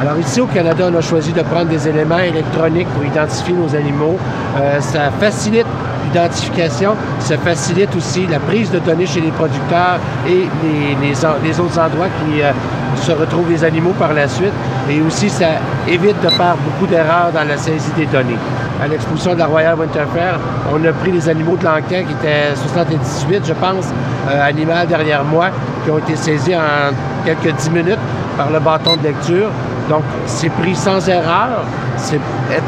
Alors ici au Canada, on a choisi de prendre des éléments électroniques pour identifier nos animaux. Ça facilite l'identification, ça facilite aussi la prise de données chez les producteurs et les autres endroits qui se retrouvent les animaux par la suite. Et aussi, ça évite de faire beaucoup d'erreurs dans la saisie des données. À l'exposition de la Royal Winter Fair, on a pris les animaux de l'enquête qui étaient 78, je pense, animaux derrière moi, qui ont été saisis en quelques 10 minutes par le bâton de lecture. Donc, c'est pris sans erreur. C'est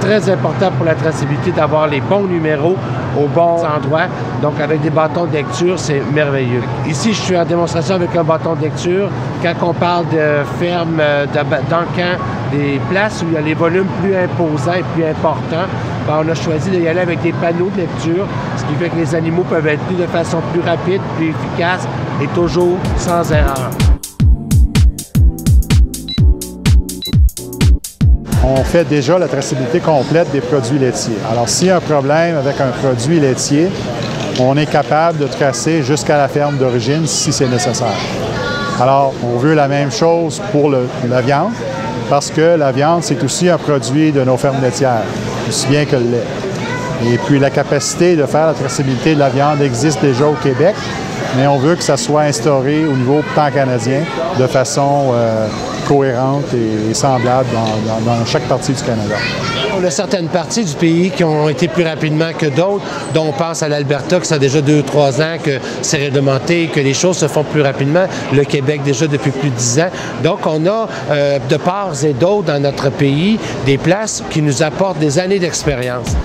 très important pour la traçabilité d'avoir les bons numéros au bon endroit. Donc, avec des bâtons de lecture, c'est merveilleux. Ici, je suis en démonstration avec un bâton de lecture. Quand on parle de fermes, d'encans, des places où il y a les volumes plus imposants et plus importants, ben, on a choisi d'y aller avec des panneaux de lecture, ce qui fait que les animaux peuvent être lus de façon plus rapide, plus efficace et toujours sans erreur. On fait déjà la traçabilité complète des produits laitiers. Alors, s'il y a un problème avec un produit laitier, on est capable de tracer jusqu'à la ferme d'origine si c'est nécessaire. Alors, on veut la même chose pour la viande, parce que la viande, c'est aussi un produit de nos fermes laitières, aussi bien que le lait. Et puis, la capacité de faire la traçabilité de la viande existe déjà au Québec, mais on veut que ça soit instauré au niveau pan-canadien de façon cohérente et semblable dans chaque partie du Canada. On a certaines parties du pays qui ont été plus rapidement que d'autres, dont on pense à l'Alberta, que ça a déjà 2 ou 3 ans que c'est réglementé, que les choses se font plus rapidement. Le Québec, déjà depuis plus de 10 ans. Donc, on a de part et d'autre dans notre pays des places qui nous apportent des années d'expérience.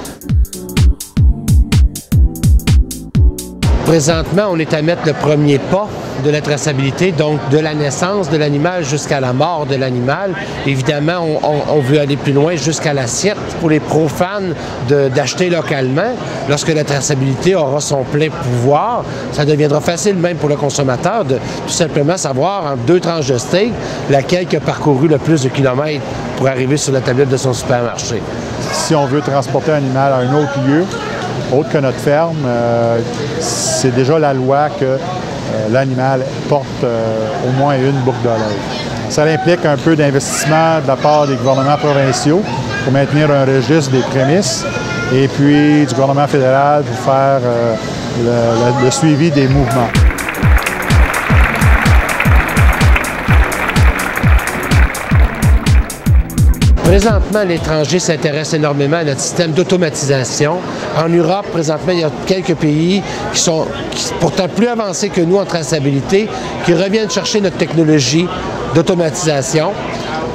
Présentement, on est à mettre le premier pas de la traçabilité, donc de la naissance de l'animal jusqu'à la mort de l'animal. Évidemment, on veut aller plus loin jusqu'à l'assiette pour les profanes d'acheter localement. Lorsque la traçabilité aura son plein pouvoir, ça deviendra facile même pour le consommateur de tout simplement savoir entre 2 tranches de steak laquelle qui a parcouru le plus de kilomètres pour arriver sur la tablette de son supermarché. Si on veut transporter un animal à un autre lieu, autre que notre ferme, c'est déjà la loi que l'animal porte au moins une boucle d'oreille. Ça implique un peu d'investissement de la part des gouvernements provinciaux pour maintenir un registre des prémices et puis du gouvernement fédéral pour faire le suivi des mouvements. Présentement, l'étranger s'intéresse énormément à notre système d'automatisation. En Europe, présentement, il y a quelques pays qui sont pourtant plus avancés que nous en traçabilité, qui reviennent chercher notre technologie d'automatisation,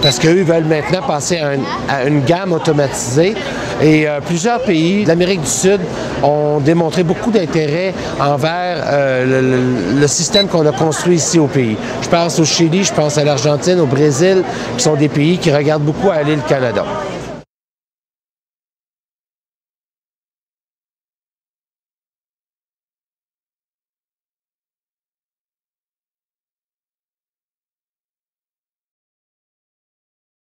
parce qu'eux veulent maintenant passer à une gamme automatisée. Et plusieurs pays d'Amérique du Sud ont démontré beaucoup d'intérêt envers le système qu'on a construit ici au pays. Je pense au Chili, je pense à l'Argentine, au Brésil, qui sont des pays qui regardent beaucoup à aller le Canada.